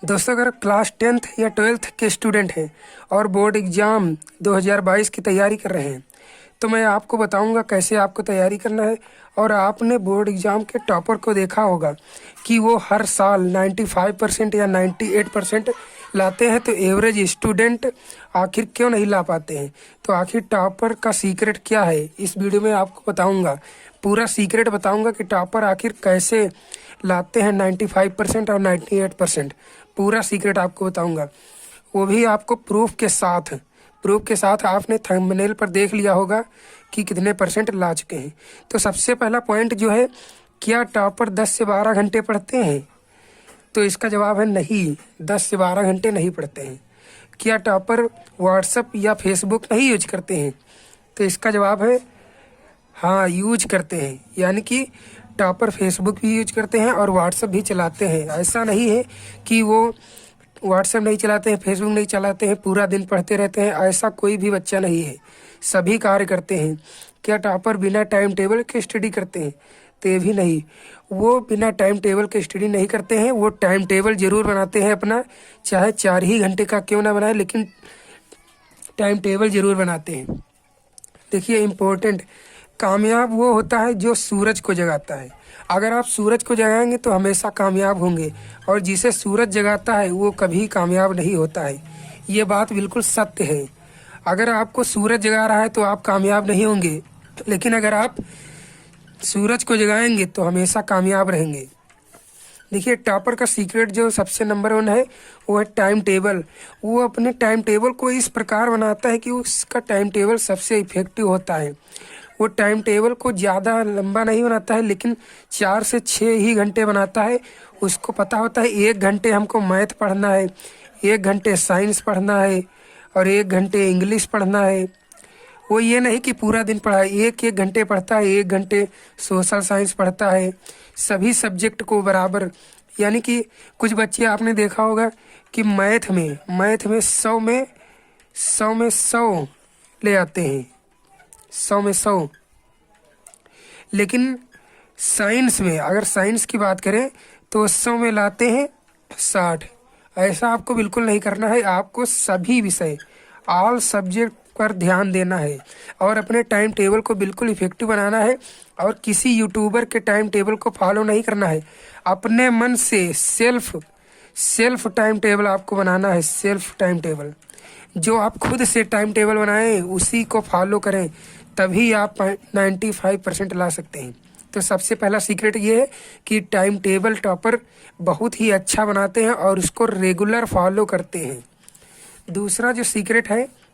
दोस्तों, अगर class 10th या 12th के स्टूडेंट हैं और बोर्ड एग्ज़ाम 2022 की तैयारी कर रहे हैं, तो मैं आपको बताऊंगा कैसे आपको तैयारी करना है। और आपने बोर्ड एग्ज़ाम के टॉपर को देखा होगा कि वो हर साल 95% या 98% लाते हैं, तो एवरेज स्टूडेंट आखिर क्यों नहीं ला पाते हैं? तो आखिर टॉपर का सीक्रेट क्या है, इस वीडियो में आपको बताऊंगा। पूरा सीक्रेट बताऊंगा कि टॉपर आखिर कैसे लाते हैं 95% और 98%। पूरा सीक्रेट आपको बताऊंगा, वो भी आपको प्रूफ के साथ। आपने थंबनेल पर देख लिया होगा कि कितने परसेंट ला चुके हैं। तो सबसे पहला पॉइंट जो है, क्या टॉपर 10 से 12 घंटे पढ़ते हैं? तो इसका जवाब है नहीं, 10 से 12 घंटे नहीं पढ़ते हैं। क्या टॉपर व्हाट्सएप या फेसबुक नहीं यूज करते हैं? तो इसका जवाब है हाँ, यूज करते हैं। यानी कि टॉपर फेसबुक भी यूज करते हैं और व्हाट्सएप भी चलाते हैं। ऐसा नहीं है कि वो व्हाट्सएप नहीं चलाते हैं, फेसबुक नहीं चलाते हैं, पूरा दिन पढ़ते रहते हैं। ऐसा कोई भी बच्चा नहीं है, सभी कार्य करते हैं। क्या टॉपर बिना टाइम टेबल के स्टडी करते हैं? तो ये भी नहीं, वो बिना टाइम टेबल के स्टडी नहीं करते हैं। वो टाइम टेबल जरूर बनाते हैं अपना, चाहे 4 ही घंटे का क्यों ना बनाए, लेकिन टाइम टेबल जरूर बनाते हैं। देखिए, इम्पोर्टेंट, कामयाब वो होता है जो सूरज को जगाता है। अगर आप सूरज को जगाएंगे तो हमेशा कामयाब होंगे, और जिसे सूरज जगाता है वो कभी कामयाब नहीं होता है। ये बात बिल्कुल सत्य है। अगर आपको सूरज जगा रहा है तो आप कामयाब नहीं होंगे, लेकिन अगर आप सूरज को जगाएंगे तो हमेशा कामयाब रहेंगे। देखिए, टॉपर का सीक्रेट जो सबसे नंबर 1 है, वो है टाइम टेबल। वो अपने टाइम टेबल को इस प्रकार बनाता है कि उसका टाइम टेबल सबसे इफेक्टिव होता है। वो टाइम टेबल को ज़्यादा लंबा नहीं बनाता है, लेकिन 4 से 6 ही घंटे बनाता है। उसको पता होता है 1 घंटे हमको मैथ पढ़ना है, 1 घंटे साइंस पढ़ना है और 1 घंटे इंग्लिश पढ़ना है। वो ये नहीं कि पूरा दिन पढ़ा है, 1-1 घंटे पढ़ता है, 1 घंटे सोशल साइंस पढ़ता है, सभी सब्जेक्ट को बराबर। यानी कि कुछ बच्चे आपने देखा होगा कि मैथ में 100 में 100 ले आते हैं, 100 में 100। लेकिन साइंस में, अगर साइंस की बात करें तो 100 में लाते हैं 60। ऐसा आपको बिल्कुल नहीं करना है। आपको सभी विषय, ऑल सब्जेक्ट पर ध्यान देना है और अपने टाइम टेबल को बिल्कुल इफेक्टिव बनाना है। और किसी यूट्यूबर के टाइम टेबल को फॉलो नहीं करना है। अपने मन से सेल्फ टाइम टेबल आपको बनाना है। सेल्फ टाइम टेबल, जो आप खुद से टाइम टेबल बनाएं, उसी को फॉलो करें, तभी आप 95% ला सकते हैं। तो सबसे पहला सीक्रेट ये है कि टाइम टेबल टॉपर बहुत ही अच्छा बनाते हैं और उसको रेगुलर फॉलो करते हैं। दूसरा जो सीक्रेट है,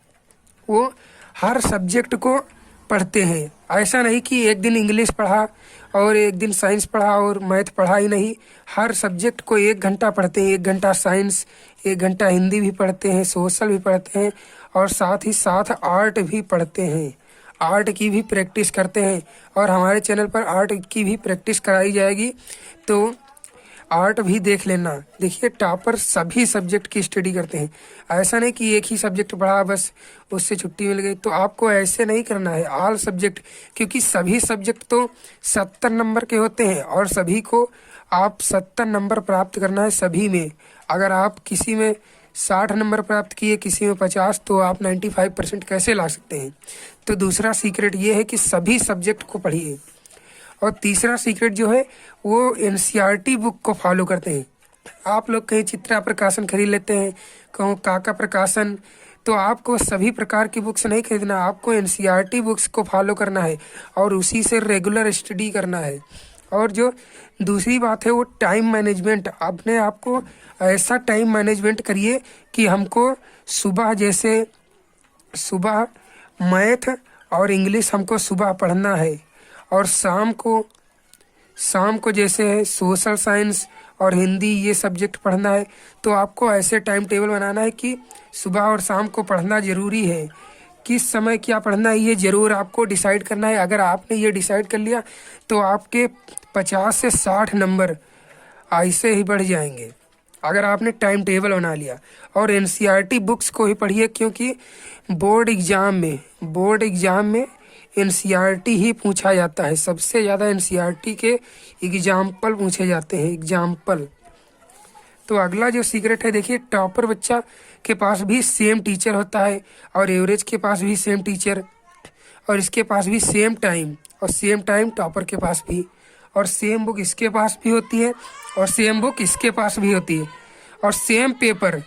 वो हर सब्जेक्ट को पढ़ते हैं। ऐसा नहीं कि एक दिन इंग्लिश पढ़ा और एक दिन साइंस पढ़ा और मैथ पढ़ा ही नहीं। हर सब्जेक्ट को 1 घंटा पढ़ते हैं। 1 घंटा साइंस, 1 घंटा हिंदी भी पढ़ते हैं, सोशल भी पढ़ते हैं और साथ ही साथ आर्ट भी पढ़ते हैं। आर्ट की भी प्रैक्टिस करते हैं और हमारे चैनल पर आर्ट की भी प्रैक्टिस कराई जाएगी, तो आर्ट भी देख लेना। देखिए, टॉपर सभी सब्जेक्ट की स्टडी करते हैं। ऐसा नहीं कि एक ही सब्जेक्ट पढ़ा बस उससे छुट्टी मिल गई, तो आपको ऐसे नहीं करना है। ऑल सब्जेक्ट, क्योंकि सभी सब्जेक्ट तो 70 नंबर के होते हैं और सभी को आप 70 नंबर प्राप्त करना है सभी में। अगर आप किसी में 60 नंबर प्राप्त किए, किसी में 50, तो आप 95% कैसे ला सकते हैं? तो दूसरा सीक्रेट ये है कि सभी सब्जेक्ट को पढ़िए। और तीसरा सीक्रेट जो है, वो एनसीईआरटी बुक को फॉलो करते हैं। आप लोग कहीं चित्रा प्रकाशन खरीद लेते हैं, कहूँ काका प्रकाशन, तो आपको सभी प्रकार की बुक्स नहीं खरीदना। आपको एनसीईआरटी बुक्स को फॉलो करना है और उसी से रेगुलर स्टडी करना है। और जो दूसरी बात है, वो टाइम मैनेजमेंट। अपने आप को ऐसा टाइम मैनेजमेंट करिए कि हमको सुबह मैथ और इंग्लिश हमको सुबह पढ़ना है, और शाम को जैसे है सोशल साइंस और हिंदी, ये सब्जेक्ट पढ़ना है। तो आपको ऐसे टाइम टेबल बनाना है कि सुबह और शाम को पढ़ना ज़रूरी है। किस समय क्या पढ़ना है, ये ज़रूर आपको डिसाइड करना है। अगर आपने ये डिसाइड कर लिया तो आपके 50 से 60 नंबर ऐसे ही बढ़ जाएंगे, अगर आपने टाइम टेबल बना लिया। और एनसीईआरटी बुक्स को ही पढ़िए, क्योंकि बोर्ड एग्ज़ाम में एनसीईआरटी ही पूछा जाता है। सबसे ज़्यादा एनसीईआरटी के एग्जाम्पल पूछे जाते हैं, एग्जाम्पल। तो अगला जो सीक्रेट है, देखिए टॉपर बच्चा के पास भी सेम टीचर होता है और एवरेज के पास भी सेम टीचर और इसके पास भी सेम टाइम और सेम टाइम टॉपर के पास भी, और सेम बुक इसके पास भी होती है और सेम बुक इसके पास भी होती है और सेम पेपर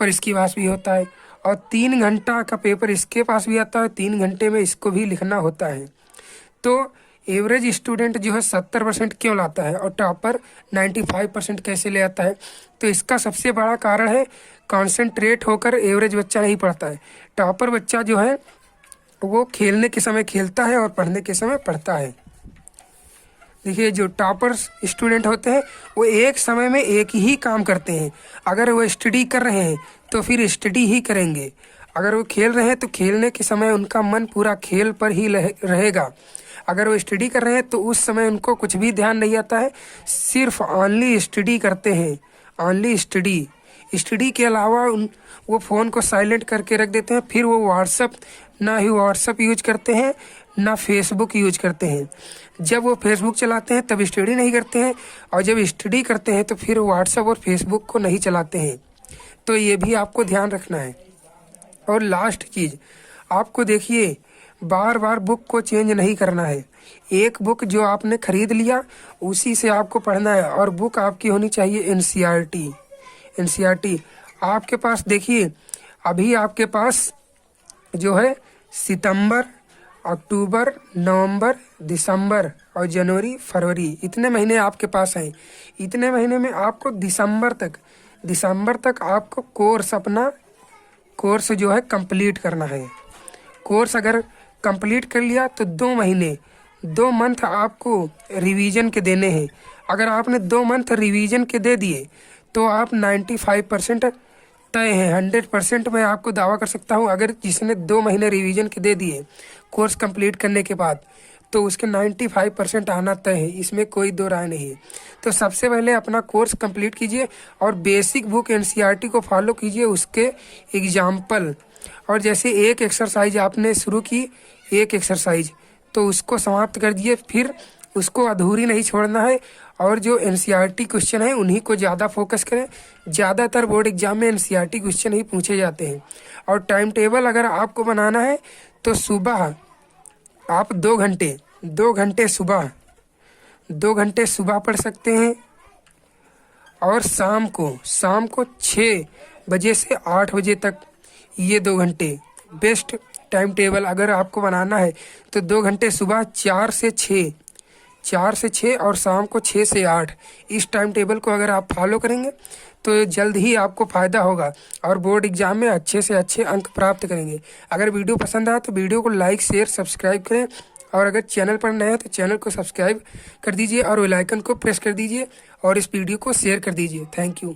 इसके पास भी होता है और 3 घंटा का पेपर इसके पास भी आता है, 3 घंटे में इसको भी लिखना होता है। तो एवरेज स्टूडेंट जो है 70% क्यों लाता है और टॉपर 95% कैसे ले आता है? तो इसका सबसे बड़ा कारण है कॉन्सेंट्रेट होकर एवरेज बच्चा नहीं पढ़ता है। टॉपर बच्चा जो है वो खेलने के समय खेलता है और पढ़ने के समय पढ़ता है। देखिए जो टॉपर स्टूडेंट होते हैं वो एक समय में एक ही काम करते हैं। अगर वो स्टडी कर रहे हैं तो फिर स्टडी ही करेंगे, अगर वो खेल रहे हैं तो खेलने के समय उनका मन पूरा खेल पर ही रहेगा, अगर वो स्टडी कर रहे हैं तो उस समय उनको कुछ भी ध्यान नहीं आता है, सिर्फ ओनली स्टडी करते हैं, ओनली स्टडी। स्टडी के अलावा वो फ़ोन को साइलेंट करके रख देते हैं, फिर वो ना ही व्हाट्सअप यूज करते हैं ना फेसबुक यूज करते हैं। जब वो फेसबुक चलाते हैं तब स्टडी नहीं करते हैं और जब स्टडी करते हैं तो फिर व्हाट्सअप और फेसबुक को नहीं चलाते हैं। तो ये भी आपको ध्यान रखना है। और लास्ट चीज़, आपको देखिए बार बार बुक को चेंज नहीं करना है। एक बुक जो आपने खरीद लिया उसी से आपको पढ़ना है और बुक आपकी होनी चाहिए एनसीईआरटी। आपके पास देखिए अभी आपके पास जो है सितंबर, अक्टूबर, नवंबर, दिसंबर और जनवरी, फरवरी, इतने महीने आपके पास हैं। इतने महीने में आपको दिसंबर तक आपको कोर्स जो है कंप्लीट करना है। कोर्स अगर कंप्लीट कर लिया तो 2 मंथ आपको रिवीजन के देने हैं। अगर आपने 2 मंथ रिवीजन के दे दिए तो आप 95% तय है। 100% मैं आपको दावा कर सकता हूँ, अगर जिसने 2 महीने रिवीजन के दे दिए कोर्स कंप्लीट करने के बाद तो उसके 95% आना तय है, इसमें कोई दो राय नहीं है। तो सबसे पहले अपना कोर्स कंप्लीट कीजिए और बेसिक बुक एनसीईआरटी को फॉलो कीजिए, उसके एग्जाम्पल। और जैसे एक एक्सरसाइज आपने शुरू की, एक एक्सरसाइज तो उसको समाप्त कर दीजिए, फिर उसको अधूरी नहीं छोड़ना है। और जो एनसीईआरटी क्वेश्चन है उन्हीं को ज़्यादा फोकस करें। ज़्यादातर बोर्ड एग्जाम में एनसीईआरटी क्वेश्चन ही पूछे जाते हैं। और टाइम टेबल अगर आपको बनाना है तो सुबह आप 2 घंटे सुबह पढ़ सकते हैं और शाम को 6 बजे से 8 बजे तक, ये 2 घंटे बेस्ट टाइम टेबल अगर आपको बनाना है तो 2 घंटे सुबह 4 से 6 और शाम को 6 से 8। इस टाइम टेबल को अगर आप फॉलो करेंगे तो जल्द ही आपको फ़ायदा होगा और बोर्ड एग्जाम में अच्छे से अच्छे अंक प्राप्त करेंगे। अगर वीडियो पसंद आया तो वीडियो को लाइक, शेयर, सब्सक्राइब करें और अगर चैनल पर नए हैं तो चैनल को सब्सक्राइब कर दीजिए और बेल आइकन को प्रेस कर दीजिए और इस वीडियो को शेयर कर दीजिए। Thank you.